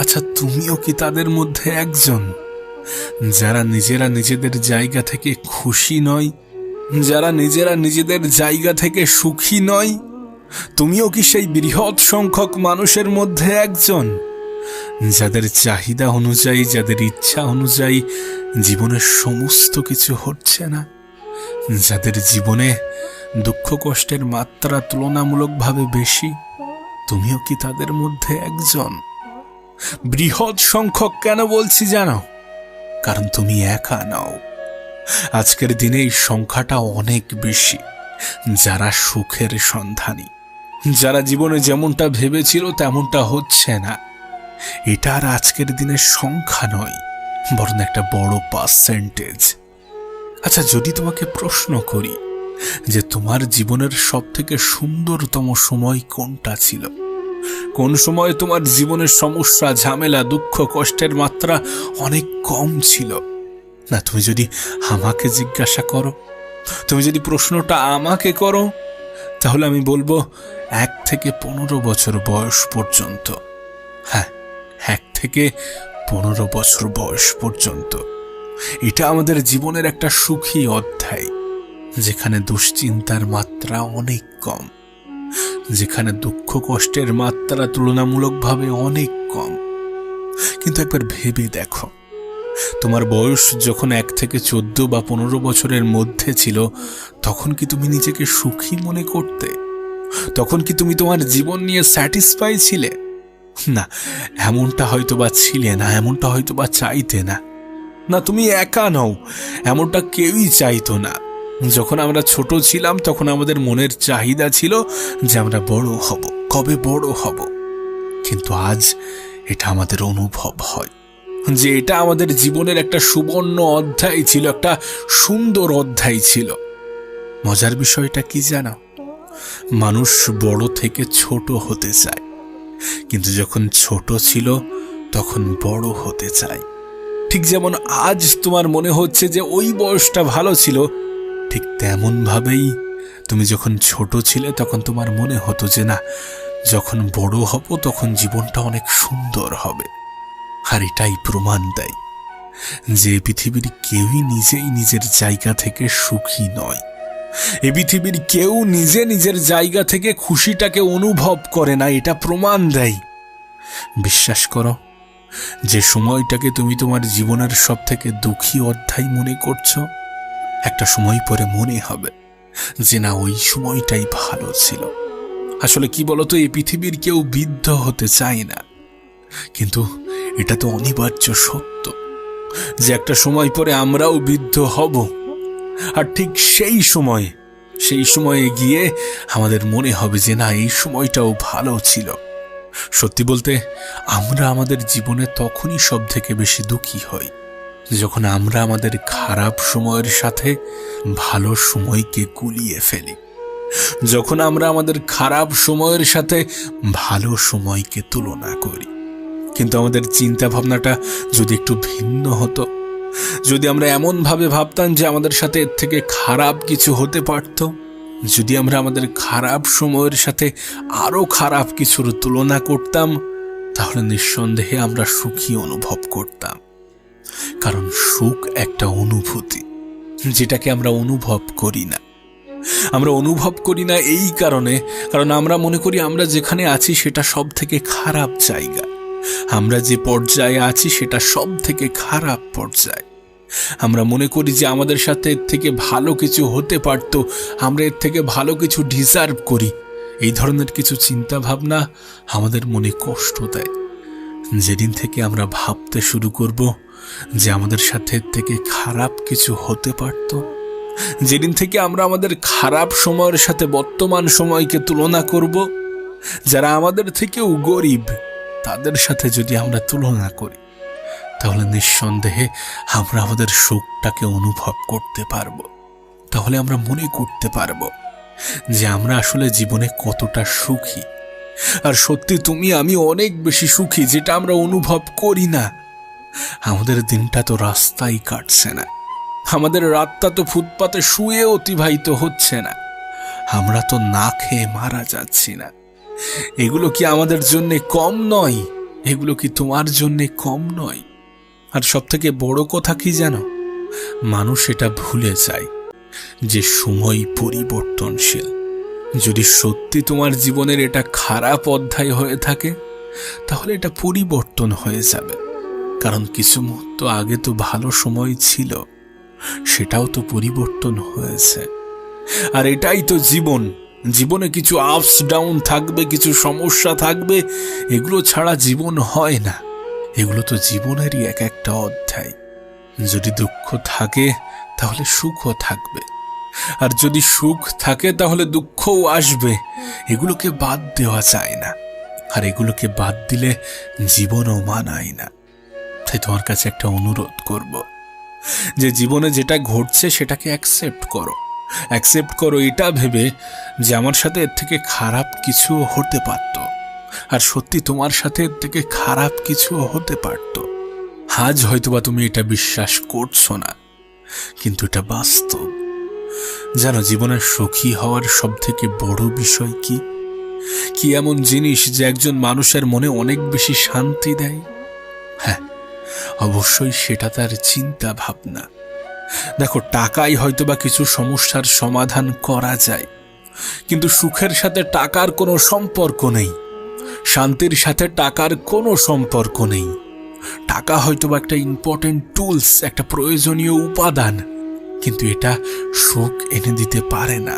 আচ্ছা, তুমিও কি তাদের মধ্যে একজন যারা নিজেরা নিজেদের জায়গা থেকে খুশি নয়, যারা নিজেরা নিজেদের জায়গা থেকে সুখী নয়? তুমিও কি সেই বৃহৎ সংখ্যক মানুষের মধ্যে একজন যাদের চাহিদা অনুযায়ী, যাদের ইচ্ছা অনুযায়ী জীবনের সমস্ত কিছু হচ্ছে না, যাদের জীবনে দুঃখ কষ্টের মাত্রা তুলনামূলকভাবে বেশি? তুমিও কি তাদের মধ্যে একজন? বৃহৎ সংখ্যক কেন বলছি জানো? কারণ তুমি একা নও। আজকের দিনে এই সংখ্যাটা অনেক বেশি যারা সুখের সন্ধানী, যারা জীবনে যেমনটা ভেবেছিল তেমনটা হচ্ছে না। এটা আর আজকের দিনের সংখ্যা নয়, বরং একটা বড় পার্সেন্টেজ। আচ্ছা, যদি তোমাকে প্রশ্ন করি যে তোমার জীবনের সব থেকে সুন্দরতম সময় কোনটা ছিল, কোন সময় তোমার জীবনের সমস্যা, ঝামেলা, দুঃখ কষ্টের মাত্রা অনেক কম ছিল, না তুমি যদি আমাকে জিজ্ঞাসা করো, তুমি যদি প্রশ্নটা আমাকে করো, তাহলে আমি বলবো 1 থেকে 15 বছর বয়স পর্যন্ত। হ্যাঁ, 1 থেকে 15 বছর বয়স পর্যন্ত। এটা আমাদের জীবনের একটা সুখী অধ্যায়, যেখানে দুশ্চিন্তার মাত্রা অনেক কম, যেখানে দুঃখ কষ্টের মাত্রা তুলনামূলকভাবে অনেক কম। কিন্তু একবার ভেবে দেখো, তোমার বয়স যখন 1 থেকে 14 বা 15 বছরের মধ্যে ছিল, তখন কি তুমি নিজেকে সুখী মনে করতে? তখন কি তুমি তোমার জীবন নিয়ে স্যাটিসফাই ছিলে? না, এমনটা হয়তো বা ছিলে না, এমনটা হয়তো বা চাইতে না। না, তুমি একা নও, এমনটা কেউই চাইতো না। যখন আমরা ছোট ছিলাম তখন আমাদের মনের চাহিদা ছিল যে আমরা বড় হব, কবে বড় হব। কিন্তু আজ এটা আমাদের অনুভব হয় যে এটা আমাদের জীবনের একটা সুবর্ণ অধ্যায় ছিল, একটা সুন্দর অধ্যায় ছিল। মজার বিষয়টা কি জানো? মানুষ বড় থেকে ছোট হতে চায়, কিন্তু যখন ছোট ছিল তখন বড় হতে চায়। ঠিক যেমন আজ তোমার মনে হচ্ছে যে ওই বয়সটা ভালো ছিল, ঠিক তেমন ভাবেই তুমি যখন ছোট ছিলে তখন তোমার মনে হতো যে না, যখন বড় হব তখন জীবনটা অনেক সুন্দর হবে। আর এটাই প্রমাণ দেয় যে পৃথিবীর কেউই নিজেই নিজের জায়গা থেকে সুখী নয়। এ পৃথিবীর কেউ নিজে নিজের জায়গা থেকে খুশিটাকে অনুভব করে না, এটা প্রমাণ দেয়। বিশ্বাস করো, যে সময়টাকে তুমি তোমার জীবনের সব থেকে দুঃখী অধ্যায় মনে করছো, একটা সময় পরে মনে হবে যে না, ওই সময়টাই ভালো ছিল। আসলে কি বলতো, এই পৃথিবীর কেউ বৃদ্ধ হতে চায় না, কিন্তু এটা তো অনিবার্য সত্য যে একটা সময় পরে আমরাও বৃদ্ধ হব। আর ঠিক সেই সময়ে গিয়ে আমাদের মনে হবে যে না, এই সময়টাও ভালো ছিল। সত্যি বলতে, আমরা আমাদের জীবনে তখনই সব থেকে বেশি দুঃখী হই যখন আমরা আমাদের খারাপ সময়ের সাথে ভালো সময়কে গুলিয়ে ফেলি, যখন আমরা আমাদের খারাপ সময়ের সাথে ভালো সময়কে তুলনা করি। কিন্তু আমাদের চিন্তা ভাবনাটা যদি একটু ভিন্ন হতো, যদি আমরা এমন ভাবে ভাবতাম যে আমাদের সাথে এর থেকে খারাপ কিছু হতে পারত, যদি আমরা আমাদের খারাপ সময়ের সাথে আরো খারাপ কিছুর তুলনা করতাম, তাহলে নিঃসন্দেহে আমরা সুখী অনুভব করতাম। কারণ সুখ একটা অনুভূতি, যেটাকে আমরা অনুভব করি না। আমরা অনুভব করি না এই কারণ আমরা মনে করি আমরা যেখানে আছি সেটা সব থেকে খারাপ জায়গা, আমরা যে পর্যায়ে আছি সেটা সব থেকে খারাপ পর্যায়। আমরা মনে করি যে আমাদের সাথে এর থেকে ভালো কিছু হতে পারত, আমরা এর থেকে ভালো কিছু ডিজার্ভ করি। এই ধরনের কিছু চিন্তা ভাবনা আমাদের মনে কষ্ট দেয়। যেদিন থেকে আমরা ভাবতে শুরু করব যে আমাদের সাথে এর থেকে খারাপ কিছু হতে পারত, যেদিন থেকে আমরা আমাদের খারাপ সময়ের সাথে বর্তমান সময়কে তুলনা করব, যারা আমাদের থেকেও গরিব তাদের সাথে যদি আমরা তুলনা করি, তাহলে নিঃসন্দেহে আমরা আমাদের সুখটাকে অনুভব করতে পারবো। তাহলে আমরা মনে করতে পারবো যে আমরা আসলে জীবনে কতটা সুখী। আর সত্যি তুমি আমি অনেক বেশি সুখী, যেটা আমরা অনুভব করি না। আমাদের দিনটা তো রাস্তায় কাটছে না, আমাদের রাতটা তো ফুটপাতে শুয়ে অতিবাহিত হচ্ছে না, আমরা তো না খেয়ে মারা যাচ্ছি না। এগুলো কি আমাদের জন্য কম নয়? এগুলো কি তোমার জন্যে কম নয়? আর সব থেকে বড় কথা কি জানো, মানুষ এটা ভুলে যায় যে সময় পরিবর্তনশীল। যদি সত্যি তোমার জীবনের এটা খারাপ অধ্যায় হয়ে থাকে, তাহলে এটা পরিবর্তন হয়ে যাবে। কারণ কিছু মুহূর্ত আগে তো ভালো সময় ছিল, সেটাও তো পরিবর্তন হয়েছে। আর এটাই তো জীবন। জীবনে কিছু আপস ডাউন থাকবে, কিছু সমস্যা থাকবে, এগুলো ছাড়া জীবন হয় না। এগুলো তো জীবনেরই এক একটা অধ্যায়। যদি দুঃখ থাকে তাহলে সুখও থাকবে, আর যদি সুখ থাকে তাহলে দুঃখও আসবে। এগুলোকে বাদ দেওয়া যায় না, আর এগুলোকে বাদ দিলে জীবনও মানায় না। তাই তোমার কাছে একটা অনুরোধ করব যে জীবনে যেটা ঘটছে সেটাকে অ্যাকসেপ্ট করো। অ্যাকসেপ্ট করো এটা ভেবে যে আমার সাথে এর থেকে খারাপ কিছু হতে পারত। আর সত্যি তোমার সাথে এর থেকে খারাপ কিছু হতে পারত। আজ হয়তোবা তুমি এটা বিশ্বাস করছো না, কিন্তু এটা বাস্তব। জানো, জীবনের সুখী হওয়ার সব থেকে বড় বিষয় কি? কি এমন জিনিস যে একজন মানুষের মনে অনেক বেশি শান্তি দেয়? হ্যাঁ, অবশ্যই সেটা তার চিন্তা ভাবনা। দেখো, টাকায় হয়তোবা কিছু সমস্যার সমাধান করা যায়, কিন্তু সুখের সাথে টাকার কোনো সম্পর্ক নেই। শান্তির সাথে টাকার কোনো সম্পর্ক নেই। টাকা হয়তোবা একটা ইম্পর্টেন্ট টুলস, একটা প্রয়োজনীয় উপাদান, কিন্তু এটা সুখ এনে দিতে পারে না।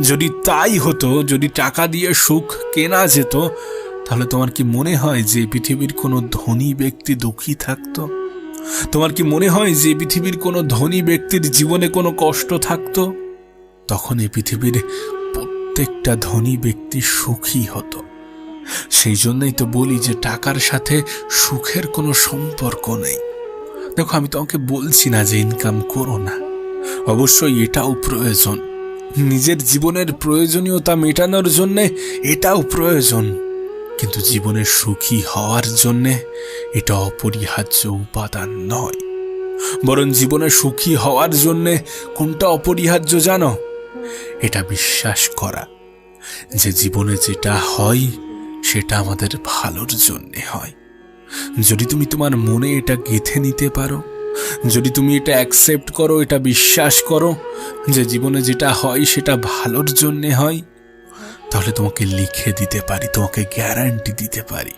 যদি তাই হতো, যদি টাকা দিয়ে সুখ কেনা যেত, তাহলে তোমার কি মনে হয় যে পৃথিবীর কোনো ধনী ব্যক্তি দুঃখী থাকতো? তোমার কি মনে হয় যে পৃথিবীর কোনো ধনী ব্যক্তির জীবনে কোনো কষ্ট থাকতো? তখন এই পৃথিবীর প্রত্যেকটা ধনী ব্যক্তি সুখী হতো। সেই জন্যই তো বলি যে টাকার সাথে সুখের কোনো সম্পর্ক নেই। দেখো, আমি তোমাকে বলছি না যে ইনকাম করো না, অবশ্যই এটাও প্রয়োজন। নিজের জীবনের প্রয়োজনীয়তা মেটানোর জন্যে এটাও প্রয়োজন, কিন্তু জীবনে সুখী হওয়ার জন্যে এটা অপরিহার্য উপাদান নয়। বরং জীবনে সুখী হওয়ার জন্যে কোনটা অপরিহার্য জানো? এটা বিশ্বাস করা যে জীবনে যেটা হয় সেটা আমাদের ভালোর জন্যে হয়। যদি তুমি তোমার মনে এটা গেঁথে নিতে পারো, যদি তুমি এটা অ্যাকসেপ্ট করো, এটা বিশ্বাস করো যে জীবনে যেটা হয় সেটা ভালোর জন্যে হয়, তাহলে তোমাকে লিখে দিতে পারি, তোমাকে গ্যারান্টি দিতে পারি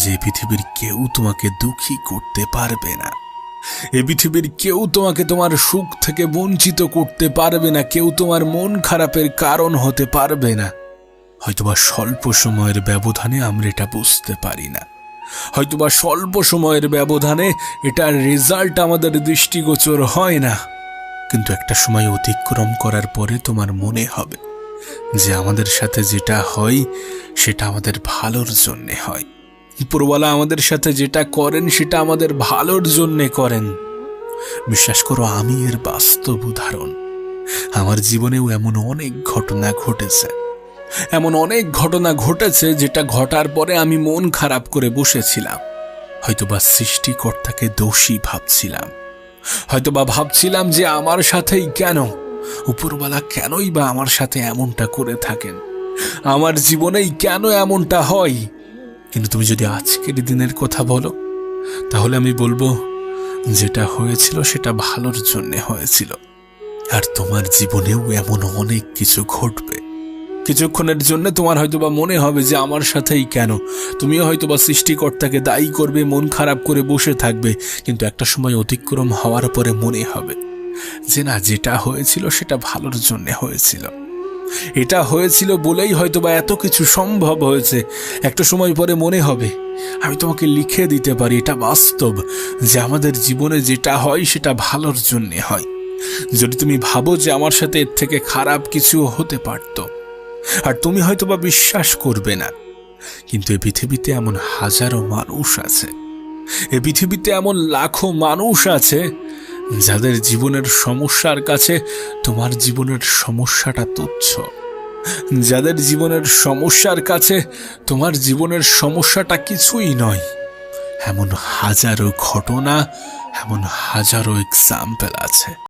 যে পৃথিবীর কেউ তোমাকে দুঃখী করতে পারবে না। এই পৃথিবীর কেউ তোমাকে তোমার সুখ থেকে বঞ্চিত করতে পারবে না। কেউ তোমার মন খারাপের কারণ হতে পারবে না। হয়তোবা স্বল্প সময়ের ব্যবধানে আমরা এটা বুঝতে পারি না, হয়তোবা স্বল্প সময়ের ব্যবধানে এটার রেজাল্ট আমাদের দৃষ্টিগোচর হয় না, কিন্তু একটা সময় অতিক্রম করার পরে তোমার মনে হবে যে আমাদের সাথে যেটা হয় সেটা আমাদের ভালোর জন্যে হয়। উপরওয়ালা আমাদের সাথে যেটা করেন সেটা আমাদের ভালোর জন্যে করেন। বিশ্বাস করো, আমি এর বাস্তব উদাহরণ। আমার জীবনেও এমন অনেক ঘটনা ঘটেছে, এমন অনেক ঘটনা ঘটেছে যেটা ঘটার পরে আমি মন খারাপ করে বসেছিলাম। হয়তোবা সৃষ্টিকর্তাকে দোষী ভাবছিলাম, হয়তোবা ভাবছিলাম যে আমার সাথেই কেন, উপরওয়ালা কেনই বা আমার সাথে এমনটা করে থাকেন, আমার জীবনেই কেন এমনটা হয়। কিন্তু তুমি যদি আজকের দিনের কথা বলো, তাহলে আমি বলবো যেটা হয়েছিল সেটা ভালোর জন্য হয়েছিল। আর তোমার জীবনেও এমন অনেক কিছু ঘটবে। কিছুক্ষণের জন্য তোমার হয়তোবা মনে হবে যে আমার সাথেই কেন, তুমিও হয়তোবা সৃষ্টিকর্তাকে দায়ী করবে, মন খারাপ করে বসে থাকবে, কিন্তু একটা সময় অতিক্রম হওয়ার পরে মনে হবে যে না, যেটা হয়েছিল সেটা ভালোর জন্য হয়েছিল। এটা হয়েছিল বলেই হয়তোবা এত কিছু সম্ভব হয়েছে। একটা সময় পরে মনে হবে, আমি তোমাকে লিখে দিতে পারি, এটা বাস্তব যে আমাদের জীবনে যেটা হয় সেটা ভালোর জন্য হয়। যদি তুমি ভাবো যে আমার সাথে এর থেকে খারাপ কিছু হতে পারত, আর তুমি হয়তোবা বিশ্বাস করবে না, কিন্তু এই পৃথিবীতে এমন হাজারো মানুষ আছে, এই পৃথিবীতে এমন লাখো মানুষ আছে যাদের জীবনের সমস্যার কাছে তোমার জীবনের সমস্যাটা তুচ্ছ, যাদের জীবনের সমস্যার কাছে তোমার জীবনের সমস্যাটা কিছুই নয়। এমন হাজারো ঘটনা, এমন হাজারো এক্সাম্পল আছে।